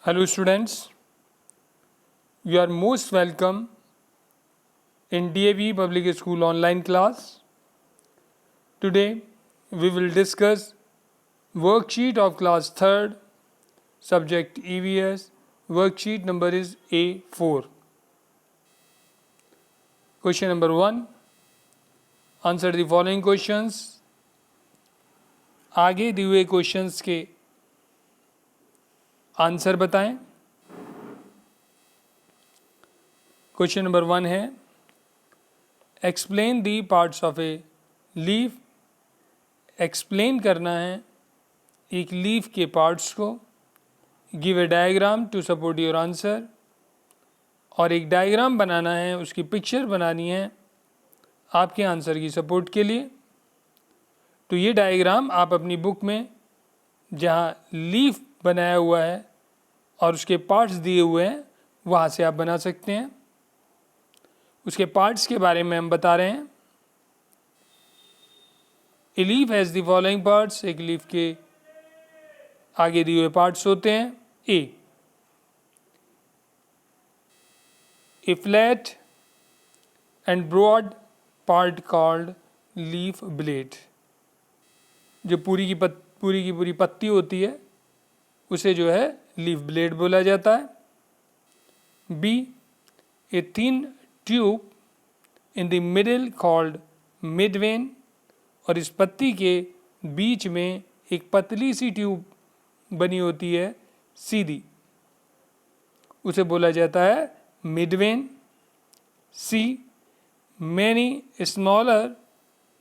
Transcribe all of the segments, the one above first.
Hello students, you are most welcome in DAV Public School online class. Today we will discuss worksheet of class 3rd, subject EVS, worksheet number is A4. Question number 1, answer the following questions. आगे दिए हुए questions के answer बताएं. Question number 1 है explain the parts of a leaf. Explain करना है एक leaf के पार्ट्स को. Give a diagram to support your answer. और एक डायग्राम बनाना है, उसकी पिक्चर बनानी है आपके आंसर की सपोर्ट के लिए. तो ये डायग्राम आप अपनी बुक में जहाँ लीफ बनाया हुआ है और उसके पार्ट्स दिए हुए हैं वहाँ से आप बना सकते हैं. उसके पार्ट्स के बारे में हम बता रहे हैं. A leaf has the following parts. एक लीफ के आगे दिए हुए पार्ट्स होते हैं. A flat and broad part called leaf blade. जो पूरी की पूरी पत्ती होती है उसे जो है लीफ ब्लेड बोला जाता है. B a thin tube in the middle called mid vein. और इस पत्ती के बीच में एक पतली सी ट्यूब बनी होती है सीधी, उसे बोला जाता है mid vein. C many smaller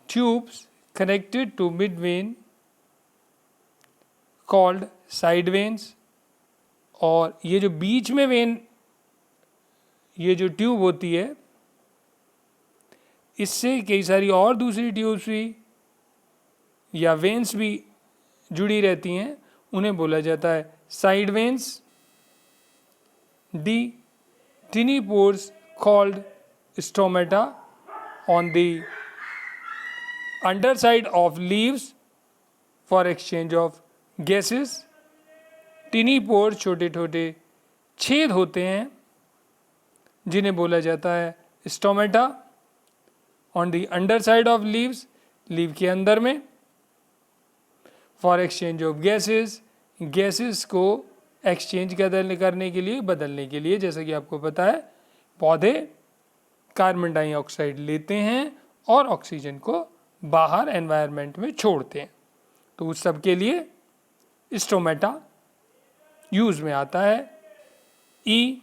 tubes connected to mid vein called side veins. और ये जो बीच में वेन, ये जो ट्यूब होती है, इससे कई सारी और दूसरी ट्यूब्स भी या वेन्स भी जुड़ी रहती हैं, उन्हें बोला जाता है side veins. The tiny pores called stomata on the underside of leaves for exchange of gases. Tiny pore छोटे छोटे छेद होते हैं जिन्हें बोला जाता है stomata. On the underside of leaves, leave के अंदर में. For exchange of gases, gases को एक्सचेंज करने के लिए, बदलने के लिए. जैसा कि आपको पता है पौधे कार्बन डाइऑक्साइड लेते हैं और ऑक्सीजन को बाहर एनवायरनमेंट में छोड़ते हैं. तो उस सब के लिए स्टोमेटा यूज में आता है. E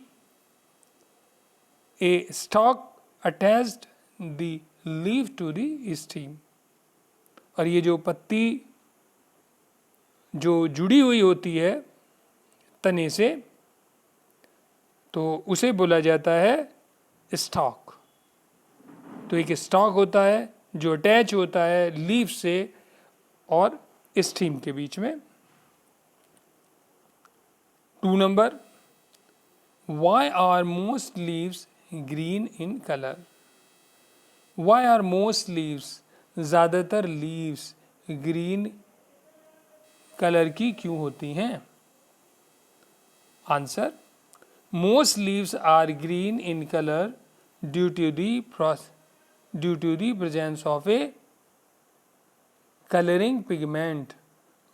a stalk attached the leaf to the stem. और ये जो पत्ती जो जुड़ी हुई होती है तने से, तो उसे बोला जाता है स्टॉक. तो एक स्टॉक होता है जो अटैच होता है लीफ से और स्टीम के बीच में. 2 number, why are most leaves green in colour. Why are most leaves, ज़्यादातर लीव्स ग्रीन कलर की क्यों होती हैं. Answer, most leaves are green in colour due to the presence of a colouring pigment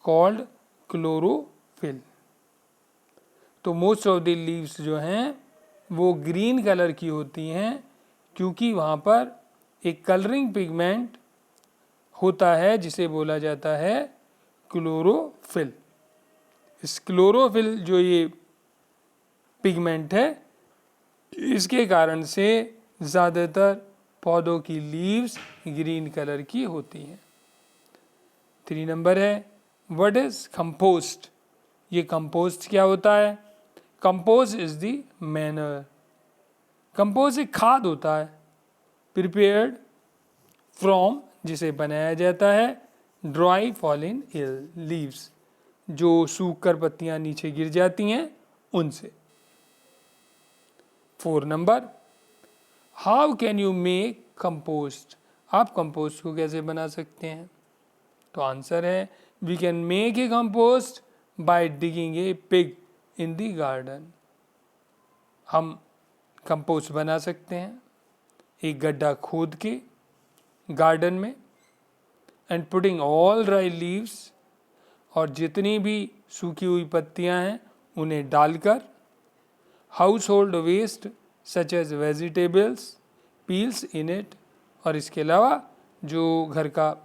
called chlorophyll. तो most of the leaves जो हैं वो green colour की होती हैं क्योंकि वहाँ पर एक कलरिंग पिगमेंट होता है जिसे बोला जाता है क्लोरोफिल. इस क्लोरोफिल जो ये पिगमेंट है, इसके कारण से ज़्यादातर पौधों की लीव्स ग्रीन कलर की होती हैं. 3 नंबर है व्हाट इज कंपोस्ट. ये कंपोस्ट क्या होता है. Compost is the manner. Compost एक खाद होता है प्रिपेयर्ड फ्रॉम, जिसे बनाया जाता है ड्राई फॉलिन लीव्स, जो सूख कर पत्तियां नीचे गिर जाती हैं उनसे. 4 number, how can you make compost. आप कंपोस्ट को कैसे बना सकते हैं. तो आंसर है we can make a compost by digging a pig in the garden. हम कंपोस्ट बना सकते हैं एक गड्ढा खोद के गार्डन में, and putting all dry leaves, और जितनी भी सूखी हुई पत्तियां हैं उन्हें डालकर, household waste such as vegetables peels in it, और इसके अलावा जो घर का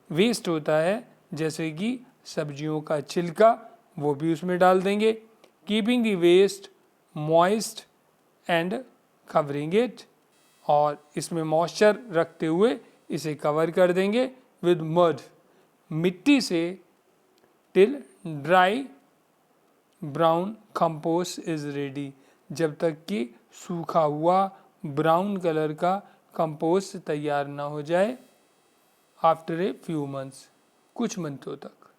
वेस्ट होता है जैसे कि सब्जियों का छिलका वो भी उसमें डाल देंगे। Keeping the waste moist and covering it, और इसमें मॉइस्चर रखते हुए इसे कवर कर देंगे विद मड, मिट्टी से, till dry brown compost is ready, जब तक कि सूखा हुआ ब्राउन कलर का कंपोस्ट तैयार ना हो जाए। आफ्टर ए फ्यू मंथ्स, कुछ मंथों तक।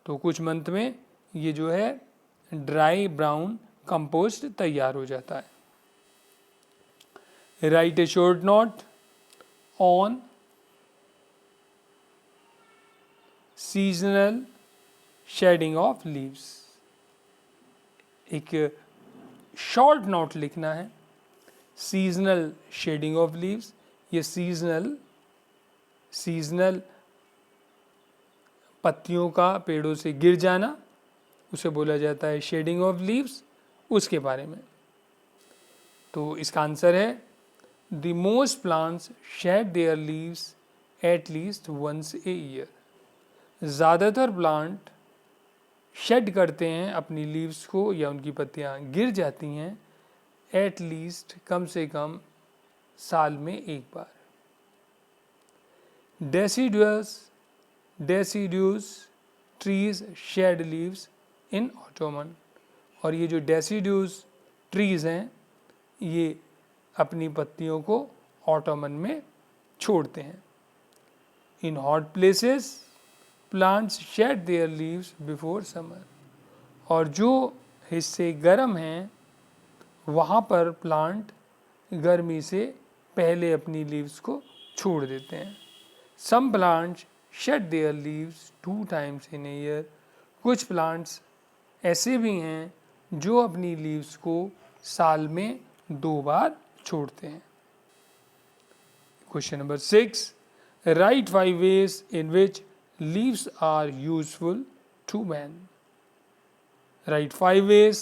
तो कुछ मंथ में ये जो है ड्राई ब्राउन कंपोस्ट तैयार हो जाता है। Right A short note on seasonal shedding of leaves. एक शॉर्ट नोट लिखना है, सीजनल शेडिंग ऑफ लीव्स। ये सीजनल पत्तियों का पेड़ों से गिर जाना, उसे बोला जाता है शेडिंग ऑफ लीव्स, उसके बारे में। तो इसका आंसर है the most plants shed their leaves at least once a year. ज़्यादातर प्लांट शेड करते हैं अपनी लीव्स को, या उनकी पत्तियां गिर जाती हैं एट लीस्ट, कम से कम साल में एक बार। Deciduous trees shed leaves in autumn, और ये जो डेसीड्यूस ट्रीज हैं ये अपनी पत्तियों को ऑटोमन में छोड़ते हैं। In hot places plants shed their leaves before summer, और जो हिस्से गर्म हैं वहाँ पर प्लांट गर्मी से पहले अपनी लीव्स को छोड़ देते हैं। Some plants shed their leaves 2 times in a year, कुछ प्लांट्स ऐसे भी हैं जो अपनी लीव्स को साल में 2 बार छोड़ते हैं। Question number 6, right 5 ways in which leaves are useful to man। Right 5 ways,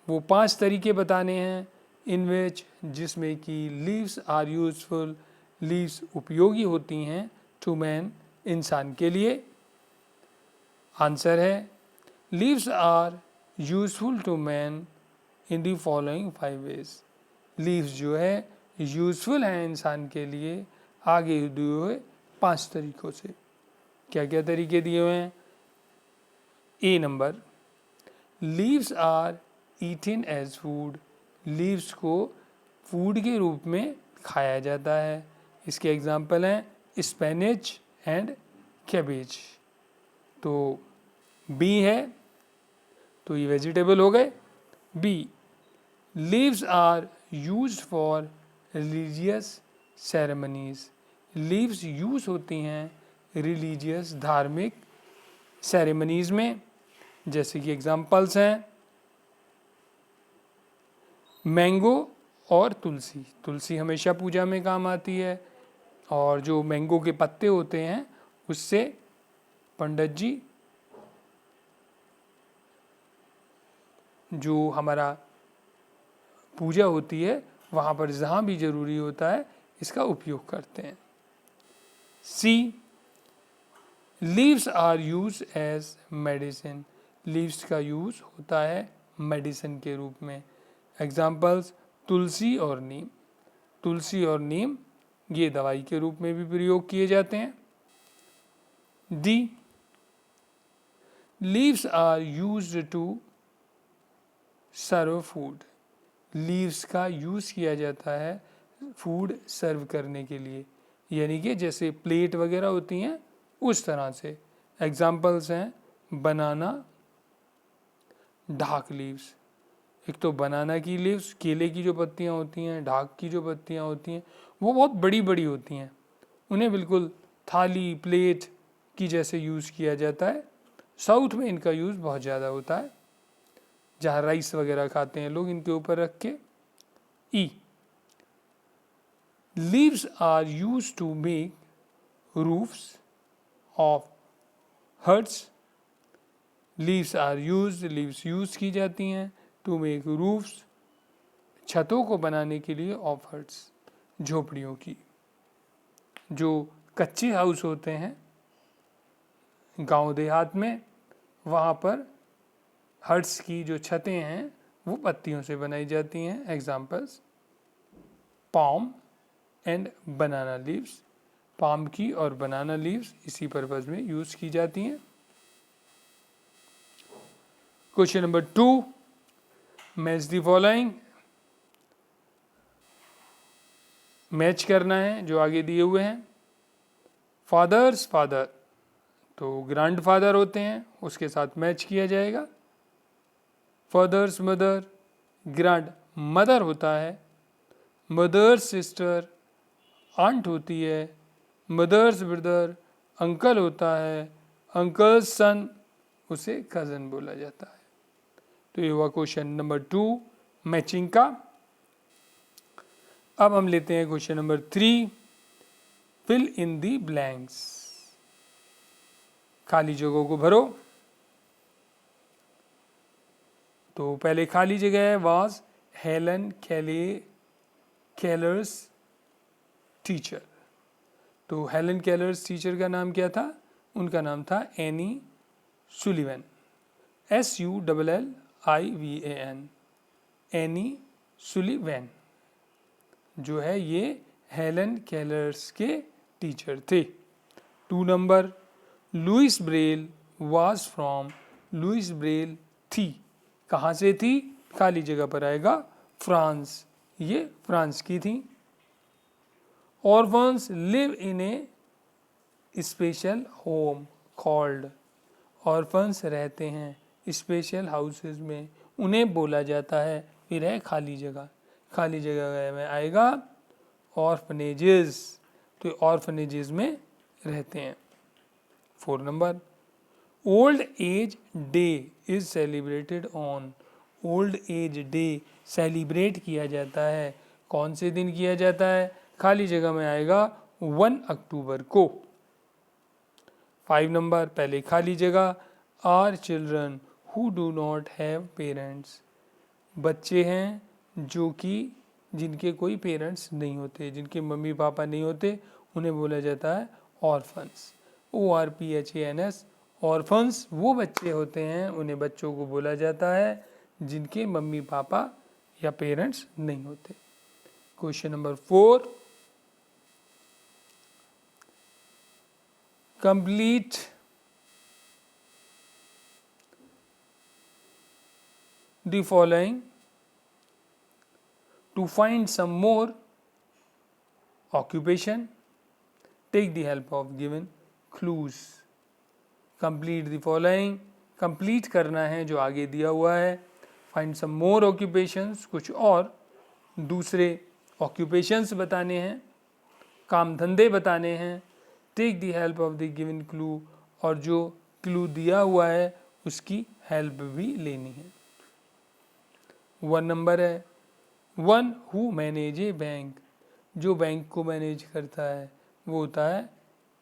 वो 5 तरीके बताने हैं इन विच, जिसमें कि लीव्स आर यूजफुल, लीव्स उपयोगी होती हैं, टू मैन, इंसान के लिए। आंसर है leaves are useful to man in the following 5 ways। Leaves जो है यूजफुल हैं इंसान के लिए आगे दिए हुए 5 तरीकों से। क्या क्या तरीके दिए हुए हैं? A number, leaves are eaten as food, leaves को फूड के रूप में खाया जाता है। इसके एग्जाम्पल हैं स्पेनिच एंड कैबेज। तो बी है, तो ये वेजिटेबल हो गए। B, leaves are used for religious ceremonies, leaves use होती हैं रिलीजियस धार्मिक सेरेमनीज में। जैसे कि एग्जाम्पल्स हैं मैंगो और तुलसी। तुलसी हमेशा पूजा में काम आती है, और जो मैंगो के पत्ते होते हैं उससे पंडित जी जो हमारा पूजा होती है वहाँ पर जहाँ भी ज़रूरी होता है इसका उपयोग करते हैं। C, leaves are use as medicine, leaves का यूज़ होता है मेडिसिन के रूप में। एग्जाम्पल्स तुलसी और नीम। तुलसी और नीम ये दवाई के रूप में भी प्रयोग किए जाते हैं। D, leaves are used to serve food, leaves का यूज़ किया जाता है फूड सर्व करने के लिए, यानी कि जैसे प्लेट वगैरह होती हैं उस तरह से। एग्जाम्पल्स हैं बनाना, ढाक लीव्स। एक तो बनाना की लीव्स, केले की जो पत्तियां होती हैं, ढाक की जो पत्तियां होती हैं वो बहुत बड़ी बड़ी होती हैं, उन्हें बिल्कुल थाली प्लेट की जैसे यूज़ किया जाता है। साउथ में इनका यूज़ बहुत ज़्यादा होता है। जहाँ राइस वगैरह खाते हैं लोग, इनके ऊपर रख के। E, leaves are use to make roofs of huts. Leaves are use, leaves use की जाती हैं टू मेक रूफ्स, छतों को बनाने के लिए, ऑफ हट्स, झोपड़ियों की। जो कच्चे हाउस होते हैं गांव देहात में, वहाँ पर हट्स की जो छतें हैं वो पत्तियों से बनाई जाती हैं। Examples, palm and banana leaves, palm की और बनाना लीव्स इसी पर्पज में यूज की जाती हैं। Question number 2, match the following. Match करना है जो आगे दिए हुए हैं। फादर्स फादर, तो ग्रैंड फादर होते हैं, उसके साथ मैच किया जाएगा। फादर्स मदर, ग्रैंड मदर होता है। मदर्स सिस्टर, आंट होती है। मदर्स ब्रदर, अंकल होता है। अंकल्स सन, उसे कजन बोला जाता है। तो ये हुआ क्वेश्चन नंबर 2 मैचिंग का। अब हम लेते हैं question number 3, fill in the blanks. खाली जगहों को भरो। तो पहले खाली जगह है, वाज हेलन केलर्स टीचर। तो हेलन केलर्स टीचर का नाम क्या था? उनका नाम था Annie Sullivan, SULLIVAN, Annie Sullivan जो है ये हेलन केलर्स के टीचर थे। 2 नंबर, Louis Braille was from, Louis Braille थी, कहाँ से थी? खाली जगह पर आएगा फ्रांस, ये फ्रांस की थी। Orphans live in A special home called, orphans रहते हैं स्पेशल हाउसेस में, उन्हें बोला जाता है। फिर है खाली जगह, खाली जगह में आएगा ऑर्फनेजेस, तो ऑर्फनेजेस में रहते हैं। 4 number, old age day is celebrated on, old age day celebrate किया जाता है, कौन से दिन किया जाता है? खाली जगह में आएगा 1 अक्टूबर को। 5 नंबर, पहले खाली जगह, are children who do not have parents, बच्चे हैं जो कि जिनके कोई पेरेंट्स नहीं होते, जिनके मम्मी पापा नहीं होते, उन्हें बोला जाता है ऑर्फन्स, ORPHANS। ऑर्फन्स वो बच्चे होते हैं, उन्हें बच्चों को बोला जाता है जिनके मम्मी पापा या पेरेंट्स नहीं होते। Question number 4, complete the following to find some more occupation, take the help of given clues। complete the following, complete करना है जो आगे दिया हुआ है। find some more occupations, कुछ और दूसरे occupations बताने हैं, काम धंधे बताने हैं। take the help of the given clue, और जो clue दिया हुआ है उसकी help भी लेनी है। 1 नंबर है, one who manage A bank, जो बैंक को मैनेज करता है वो होता है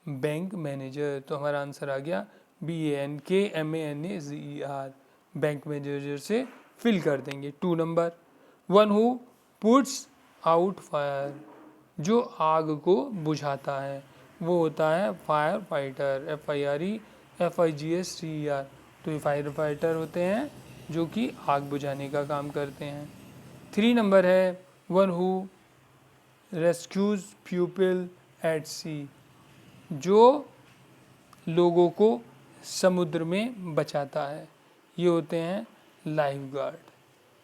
बैंक मैनेजर। तो हमारा आंसर आ गया BANKMANAGER, बैंक मैनेजर से फिल कर देंगे। 2 number, one who puts out fire, जो आग को बुझाता है वो होता है फायर फाइटर, FIREFIGSTER। तो ये फायर फाइटर होते हैं जो कि आग बुझाने का काम करते हैं। 3 नंबर है, one who rescues people at sea, जो लोगों को समुद्र में बचाता है, ये होते हैं लाइफ गार्ड।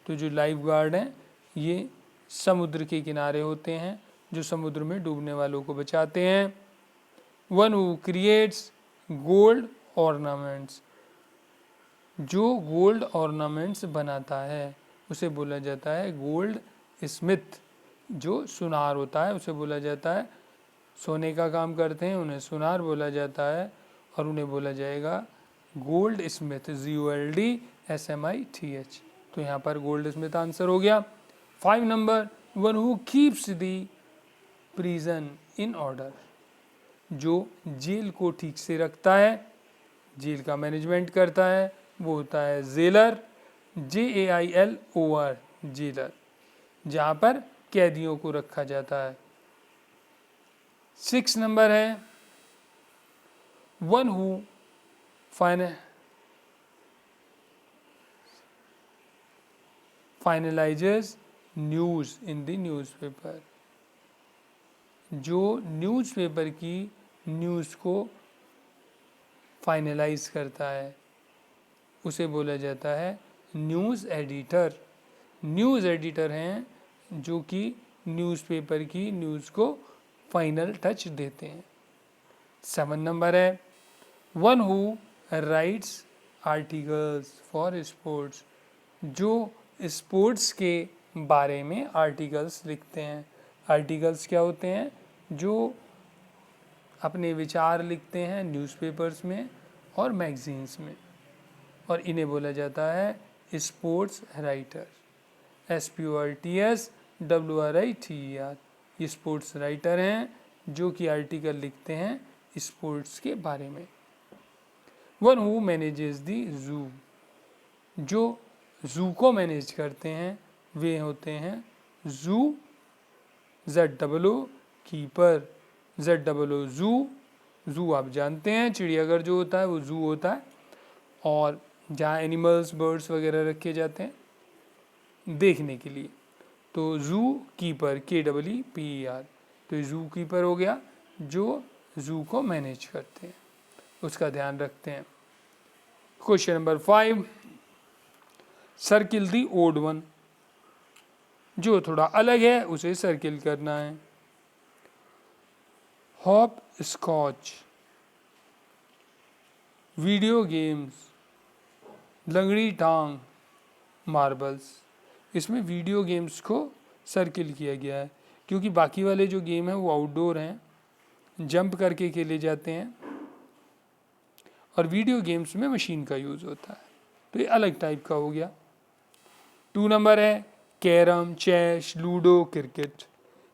तो जो लाइफ गार्ड हैं ये समुद्र के किनारे होते हैं जो समुद्र में डूबने वालों को बचाते हैं। One who creates gold ornaments, जो गोल्ड ऑर्नामेंट्स बनाता है उसे बोला जाता है गोल्ड स्मिथ। जो सुनार होता है उसे बोला जाता है, सोने का काम करते हैं उन्हें सुनार बोला जाता है, और उन्हें बोला जाएगा गोल्ड स्मिथ, GOLDSMITH। तो यहाँ पर गोल्ड स्मिथ आंसर हो गया। 5 number, one who keeps the prison in order, जो जेल को ठीक से रखता है, जेल का मैनेजमेंट करता है, वो होता है जेलर, JAILOR, जेलर, जहाँ पर कैदियों को रखा जाता है। 6 नंबर है, one who finalizes news in the newspaper, जो न्यूज़पेपर की न्यूज़ को फाइनलाइज करता है उसे बोला जाता है न्यूज़ एडिटर। न्यूज़ एडिटर हैं जो कि न्यूज़पेपर की न्यूज़ को फाइनल टच देते हैं। 7 नंबर है, one who writes articles for sports, जो स्पोर्ट्स के बारे में आर्टिकल्स लिखते हैं। आर्टिकल्स क्या होते हैं? जो अपने विचार लिखते हैं न्यूज़पेपर्स में और मैगजीन्स में, और इन्हें बोला जाता है स्पोर्ट्स राइटर। SPORTSWRITER, ये स्पोर्ट्स राइटर हैं जो कि आर्टिकल लिखते हैं स्पोर्ट्स के बारे में। वन हु मैनेजेस दी जू, जो जू को मैनेज करते हैं वे होते हैं जू, ZOO कीपर, ZOO जू। जू आप जानते हैं चिड़ियाघर जो होता है वो जू होता है, और जहाँ एनिमल्स बर्ड्स वगैरह रखे जाते हैं देखने के लिए, तो जू कीपर KEEPER, तो जू कीपर हो गया जो जू को मैनेज करते हैं, उसका ध्यान रखते हैं। क्वेश्चन नंबर 5, सर्किल दी ओड वन, जो थोड़ा अलग है उसे सर्किल करना है। हॉप स्कॉच, वीडियो गेम्स, लंगड़ी टांग, मार्बल्स। इसमें वीडियो गेम्स को सर्किल किया गया है क्योंकि बाकी वाले जो गेम हैं वो आउटडोर हैं, जंप करके खेले जाते हैं, और वीडियो गेम्स में मशीन का यूज़ होता है, तो ये अलग टाइप का हो गया। 2 नंबर है, कैरम, चेस, लूडो, क्रिकेट।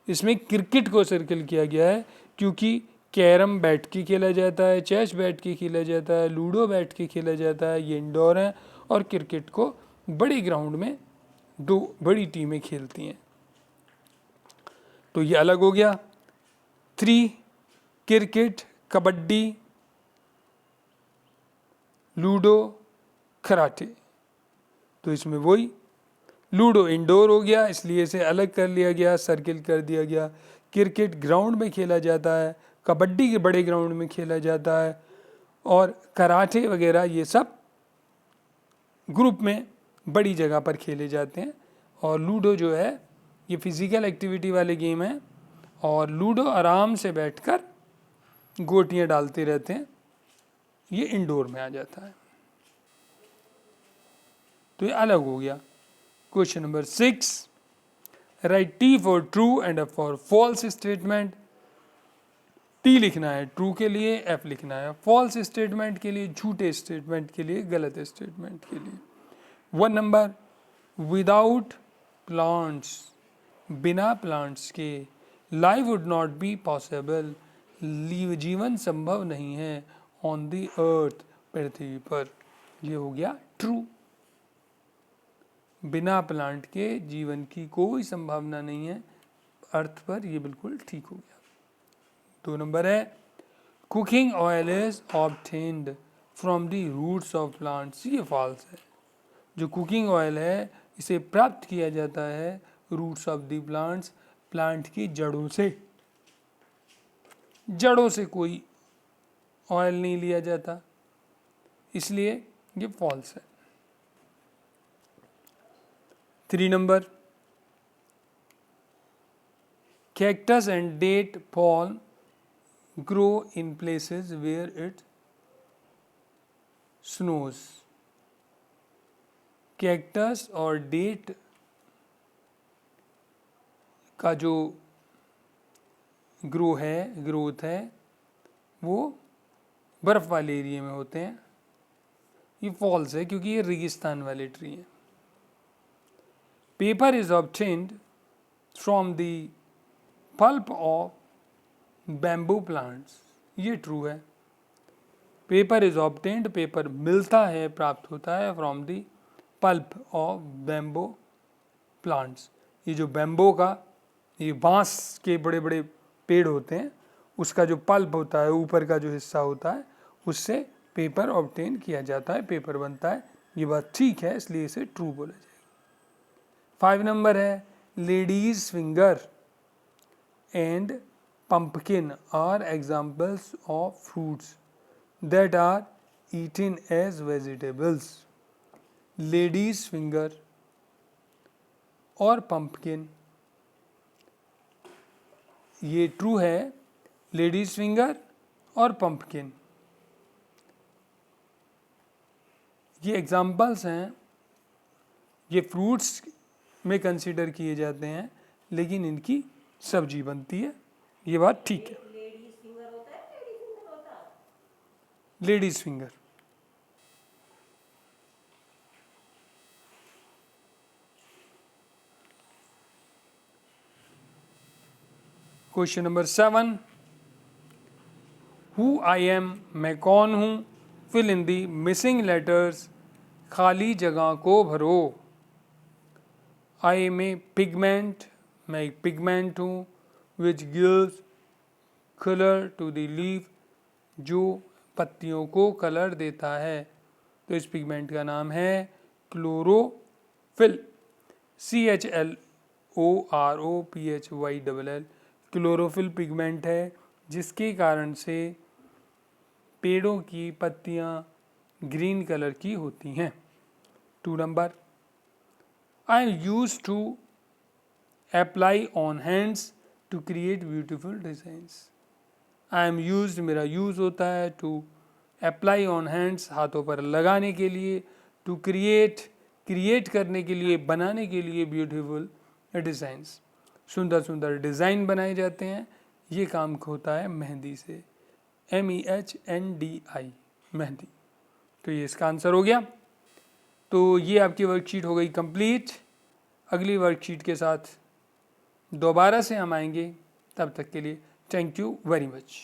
इसमें क्रिकेट को सर्किल किया गया है क्योंकि कैरम बैठ के खेला जाता है, चेस बैठ के खेला जाता है, लूडो बैठ के खेला जाता है, ये इंडोर है, और क्रिकेट को बड़े ग्राउंड में 2 बड़ी टीमें खेलती हैं, तो ये अलग हो गया। 3, क्रिकेट, कबड्डी, लूडो, कराटे, तो इसमें वही लूडो इंडोर हो गया इसलिए इसे अलग कर लिया गया, सर्किल कर दिया गया। क्रिकेट ग्राउंड में खेला जाता है, कबड्डी के बड़े ग्राउंड में खेला जाता है, और कराटे वगैरह ये सब ग्रुप में बड़ी जगह पर खेले जाते हैं। और लूडो जो है ये फिजिकल एक्टिविटी वाले गेम है, और लूडो आराम से बैठकर गोटियां डालते रहते हैं, ये इंडोर में आ जाता है, तो ये अलग हो गया। Question number 6, write T for true and F for false statement. T लिखना है ट्रू के लिए, F लिखना है फॉल्स स्टेटमेंट के लिए, झूठे स्टेटमेंट के लिए, गलत स्टेटमेंट के लिए। 1 नंबर, विदाउट प्लांट्स, बिना प्लांट्स के life would not be possible, जीवन संभव नहीं है ऑन द अर्थ, पृथ्वी पर, ये हो गया ट्रू। बिना प्लांट के जीवन की कोई संभावना नहीं है अर्थ पर, ये बिल्कुल ठीक हो गया। 2 नंबर है, cooking oil is obtained from the roots of plants, ये फॉल्स है। जो कुकिंग ऑयल है इसे प्राप्त किया जाता है roots of the plants, plant की जड़ों से। जड़ों से कोई ऑयल नहीं लिया जाता, इसलिए ये फॉल्स है। 3 number, cactus and date palm grow in places where it snows। Cactus और डेट का जो ग्रोथ है वो बर्फ वाले एरिया में होते हैं, ये फॉल्स है क्योंकि ये रेगिस्तान वाले ट्री हैं। Paper is obtained from the pulp of bamboo plants, ये ट्रू है। पेपर इज ऑब्टेन्ड, पेपर मिलता है, प्राप्त होता है, from the pulp of bamboo plants, ये जो बैम्बो का, ये बांस के बड़े बड़े पेड़ होते हैं, उसका जो पल्प होता है, ऊपर का जो हिस्सा होता है, उससे पेपर ऑब्टेन किया जाता है, पेपर बनता है। ये बात ठीक है, इसलिए इसे ट्रू बोला जाएगा। 5 नंबर है, ladies finger and pumpkin are examples of fruits that are eaten as vegetables. Lady's finger और pumpkin, ये ट्रू है। लेडीज फिंगर और pumpkin ये एग्जाम्पल्स हैं, ये फ्रूट्स में कंसीडर किए जाते हैं, लेकिन इनकी सब्जी बनती है, ये बात ठीक है। लेडीज फिंगर होता है, लेडी फिंगर होता है? Ladies finger. Question number 7, who am I, मैं कौन हूँ, fill in the missing letters, खाली जगह को भरो। आई एम ए पिगमेंट, मैं एक पिगमेंट हूँ, which gives colour to the leaf, जो पत्तियों को कलर देता है, तो इस पिगमेंट का नाम है क्लोरोफिल, CHLOROPHYLL, क्लोरोफिल पिगमेंट है, जिसके कारण से पेड़ों की पत्तियां ग्रीन कलर की होती हैं। 2 number, I am use to apply on hands to create beautiful designs. I am use, मेरा यूज होता है, टू अप्लाई ऑन हैंड्स, हाथों पर लगाने के लिए, टू क्रिएट करने के लिए, बनाने के लिए, ब्यूटीफुल डिज़ाइंस, सुंदर सुंदर डिज़ाइन बनाए जाते हैं। ये काम होता है मेहंदी से, MEHNDI, मेहंदी। तो ये इसका आंसर हो गया। तो ये आपकी वर्कशीट हो गई कंप्लीट। अगली वर्कशीट के साथ दोबारा से हम आएंगे, तब तक के लिए थैंक यू वेरी मच।